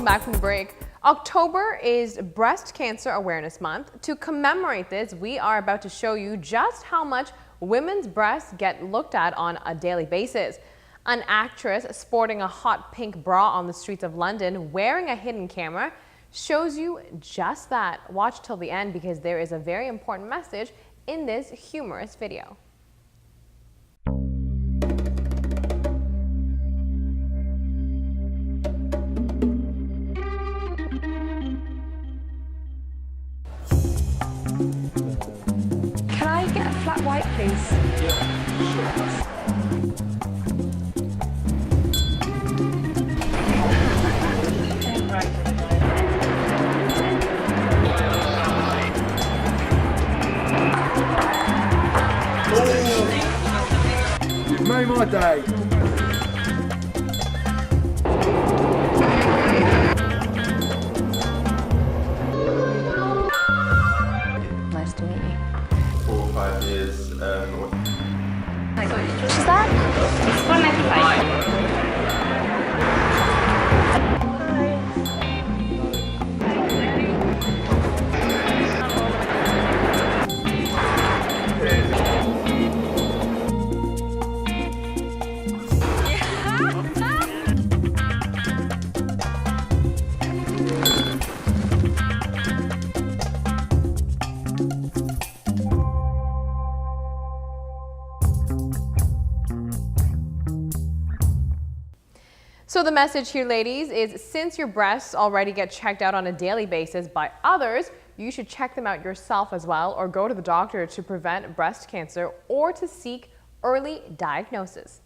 back from the break. October is Breast Cancer Awareness Month. To commemorate this, we are about to show you just how much women's breasts get looked at on a daily basis. An actress sporting a hot pink bra on the streets of London wearing a hidden camera shows you just that. Watch till the end because there is a very important message in this humorous video. Can I get a flat white, please? You've made my day. Nice to meet you. 4 or 5 years. What's that? It's 195. So the message here, ladies, is since your breasts already get checked out on a daily basis by others, you should check them out yourself as well, or go to the doctor to prevent breast cancer or to seek early diagnosis.